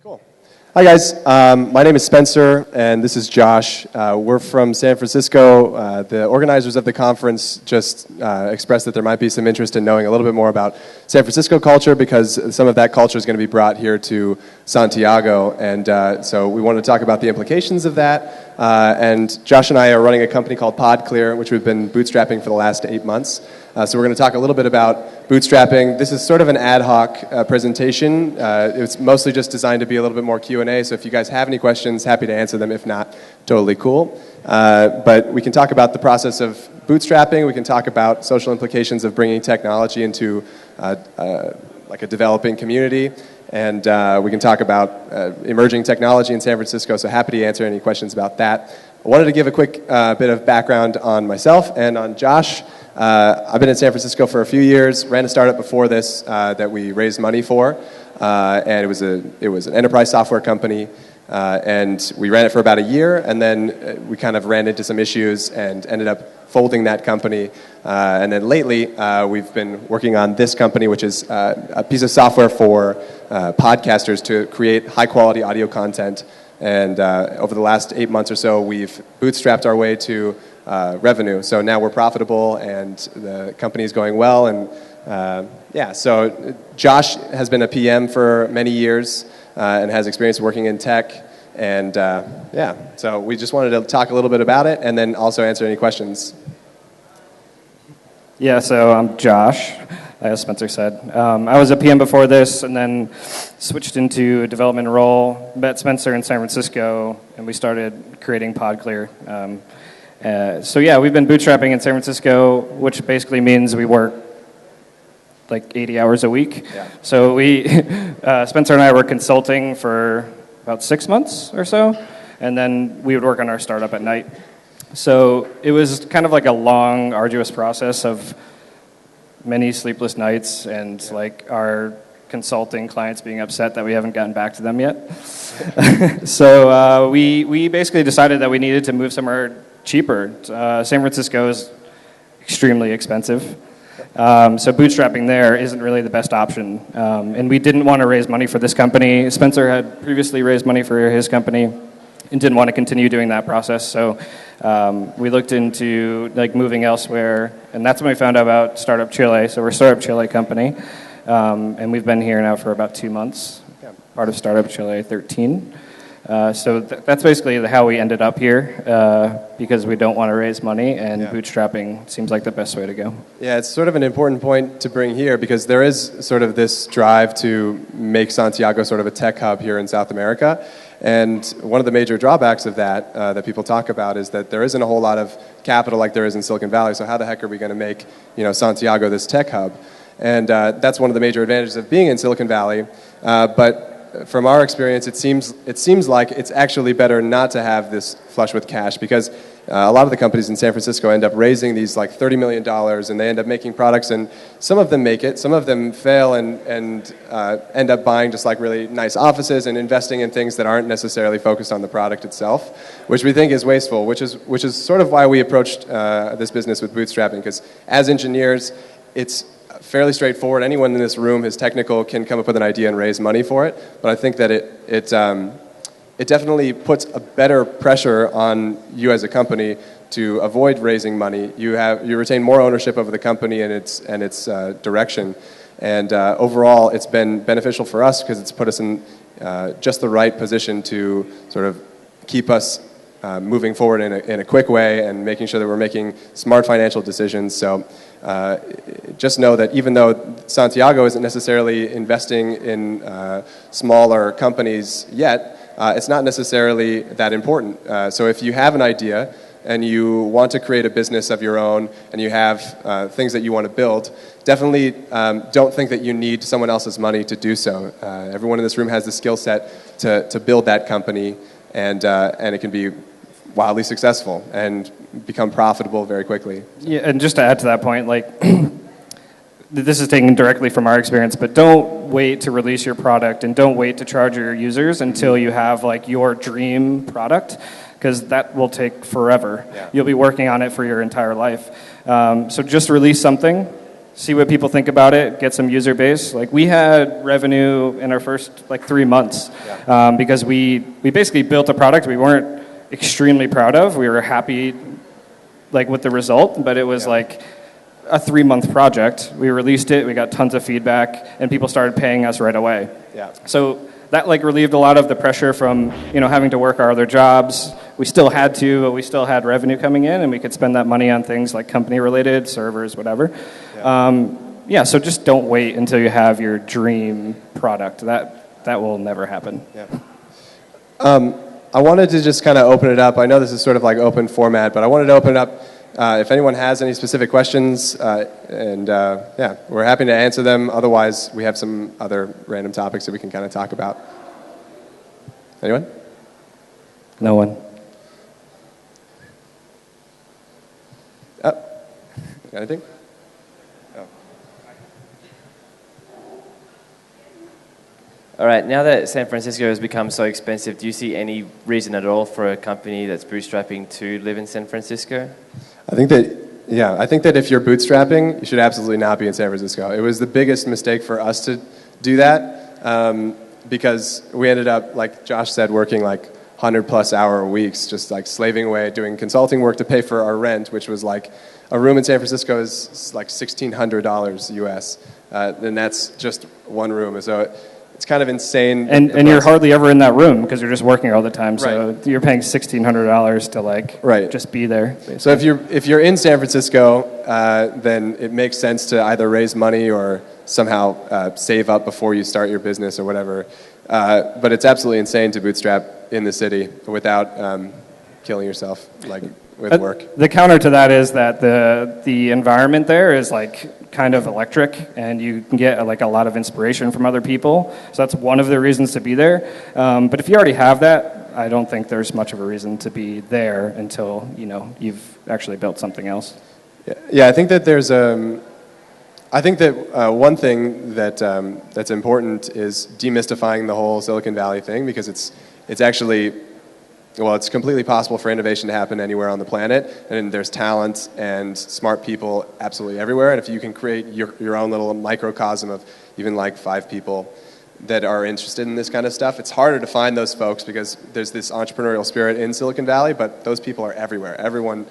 Cool. Hi guys, my name is Spencer and this is Josh. We're from San Francisco. The organizers of the conference just expressed that there might be some interest in knowing a little bit more about San Francisco culture because some of that culture is going to be brought here to Santiago, and so we wanted to talk about the implications of that. And Josh and I are running a company called PodClear, which we've been bootstrapping for the last 8 months. So we're going to talk a little bit about bootstrapping. This is sort of an ad hoc presentation. It's mostly just designed to be a little bit more Q&A, so if you guys have any questions, happy to answer them. If not, totally cool. But we can talk about the process of bootstrapping. We can talk about social implications of bringing technology into like a developing community. And we can talk about emerging technology in San Francisco, so happy to answer any questions about that. I wanted to give a quick bit of background on myself and on Josh. I've been in San Francisco for a few years, ran a startup before this that we raised money for, and it was an enterprise software company, and we ran it for about a year, and then we kind of ran into some issues and ended up folding that company. And then lately, we've been working on this company, which is a piece of software for podcasters to create high-quality audio content. And over the last 8 months or so, we've bootstrapped our way to revenue. So now we're profitable, and the company is going well. And so Josh has been a PM for many years and has experience working in tech. And so we just wanted to talk a little bit about it and then also answer any questions. Yeah, so I'm Josh, as Spencer said. I was a PM before this and then switched into a development role, met Spencer in San Francisco, and we started creating PodClear. We've been bootstrapping in San Francisco, which basically means we work like 80 hours a week. Yeah. So Spencer and I were consulting for about 6 months or so, and then we would work on our startup at night. So it was kind of like a long, arduous process of many sleepless nights and like our consulting clients being upset that we haven't gotten back to them yet. So we basically decided that we needed to move somewhere cheaper. San Francisco is extremely expensive. So bootstrapping there isn't really the best option. And we didn't want to raise money for this company. Spencer had previously raised money for his company and didn't want to continue doing that process. So we looked into like moving elsewhere, and that's when we found out about Start-Up Chile. So we're a Start-Up Chile company, and we've been here now for about 2 months, part of Start-Up Chile 13. So that's basically how we ended up here, because we don't want to raise money, and bootstrapping seems like the best way to go. Yeah, it's sort of an important point to bring here, because there is sort of this drive to make Santiago sort of a tech hub here in South America. And one of the major drawbacks of that that people talk about is that there isn't a whole lot of capital like there is in Silicon Valley. So how the heck are we going to make Santiago this tech hub? And that's one of the major advantages of being in Silicon Valley. But from our experience, it seems like it's actually better not to have this flush with cash, because a lot of the companies in San Francisco end up raising these like $30 million, and they end up making products, and some of them make it, some of them fail and end up buying just like really nice offices and investing in things that aren't necessarily focused on the product itself, which we think is wasteful, which is sort of why we approached this business with bootstrapping, because as engineers, it's fairly straightforward. Anyone in this room who's technical can come up with an idea and raise money for it. But I think that it definitely puts a better pressure on you as a company to avoid raising money. You retain more ownership over the company and its direction. And overall, it's been beneficial for us because it's put us in just the right position to sort of keep us moving forward in a quick way and making sure that we're making smart financial decisions. So just know that even though Santiago isn't necessarily investing in smaller companies yet, it's not necessarily that important. So if you have an idea and you want to create a business of your own and you have things that you want to build, definitely don't think that you need someone else's money to do so. Everyone in this room has the skill set to build that company, and it can be wildly successful and become profitable very quickly. Yeah, and just to add to that point, like this is taken directly from our experience, but don't wait to release your product and don't wait to charge your users until you have like your dream product, because that will take forever. Yeah. You'll be working on it for your entire life. So just release something, see what people think about it, get some user base. Like we had revenue in our first 3 months because we basically built a product we weren't extremely proud of. We were happy with the result, but it was like a 3-month project. We released it, we got tons of feedback, and people started paying us right away. Yeah. So that relieved a lot of the pressure from having to work our other jobs. We still had to, but we still had revenue coming in, and we could spend that money on things like company-related, servers, whatever. So just don't wait until you have your dream product. That will never happen. Yeah. I wanted to just kind of open it up. I know this is sort of like open format, but I wanted to open it up if anyone has any specific questions, we're happy to answer them. Otherwise, we have some other random topics that we can kind of talk about. Anyone? No one. Got anything? Oh. All right, now that San Francisco has become so expensive, do you see any reason at all for a company that's bootstrapping to live in San Francisco? I think that if you're bootstrapping, you should absolutely not be in San Francisco. It was the biggest mistake for us to do that because we ended up, like Josh said, working 100+ hour weeks, just slaving away, doing consulting work to pay for our rent, which was a room in San Francisco is $1,600 US, and that's just one room. So it's kind of insane. And you're hardly ever in that room because you're just working all the time. So you're paying $1,600 to just be there. Basically. So if you're in San Francisco, then it makes sense to either raise money or somehow save up before you start your business or whatever. But it's absolutely insane to bootstrap in the city without killing yourself with work. The counter to that is that the environment there is kind of electric, and you can get a lot of inspiration from other people. So that's one of the reasons to be there. But if you already have that, I don't think there's much of a reason to be there until you've actually built something else. Yeah, I think that there's one thing that's important is demystifying the whole Silicon Valley thing, because it's actually, it's completely possible for innovation to happen anywhere on the planet, and there's talent and smart people absolutely everywhere. And if you can create your own little microcosm of even 5 people that are interested in this kind of stuff, it's harder to find those folks because there's this entrepreneurial spirit in Silicon Valley, but those people are everywhere. Everyone,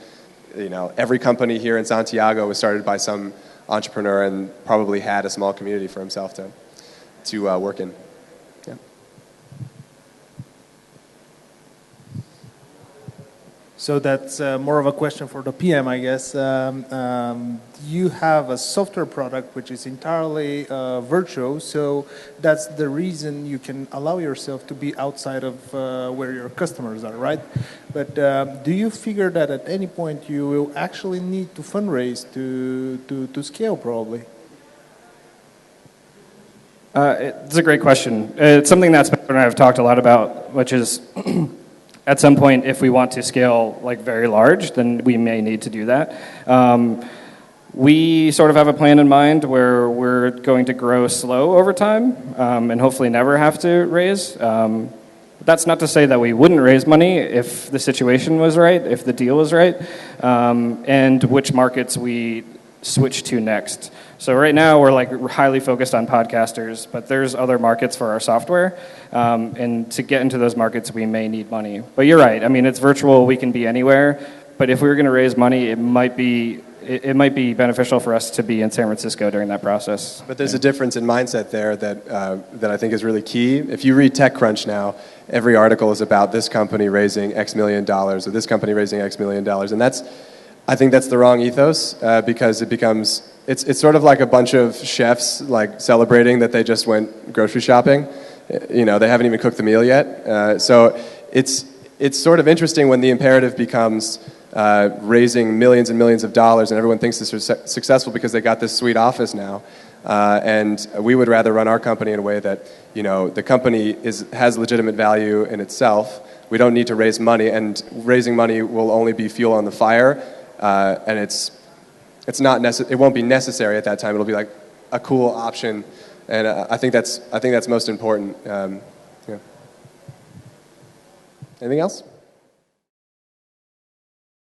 every company here in Santiago was started by some entrepreneur and probably had a small community for himself to work in. Yeah. So that's more of a question for the PM, I guess. You have a software product which is entirely virtual, so that's the reason you can allow yourself to be outside of where your customers are, right? But do you figure that at any point you will actually need to fundraise to scale, probably? It's a great question. It's something that Spencer and I have talked a lot about, which is at some point, if we want to scale very large, then we may need to do that. We sort of have a plan in mind where we're going to grow slow over time and hopefully never have to raise. That's not to say that we wouldn't raise money if the situation was right, if the deal was right, and which markets we switch to next. So right now we're highly focused on podcasters, but there's other markets for our software, and to get into those markets we may need money. But you're right. I mean, it's virtual. We can be anywhere. But if we were going to raise money, it might be beneficial for us to be in San Francisco during that process. But there's a difference in mindset there that I think is really key. If you read TechCrunch now, every article is about this company raising X million dollars or this company raising X million dollars, and I think that's the wrong ethos because it becomes it's sort of like a bunch of chefs celebrating that they just went grocery shopping. They haven't even cooked the meal yet. So it's sort of interesting when the imperative becomes raising millions and millions of dollars, and everyone thinks this is successful because they got this sweet office now. And we would rather run our company in a way that the company has legitimate value in itself. We don't need to raise money, and raising money will only be fuel on the fire. And it's not it won't be necessary at that time. It'll be a cool option, and I think that's most important. Yeah. Anything else?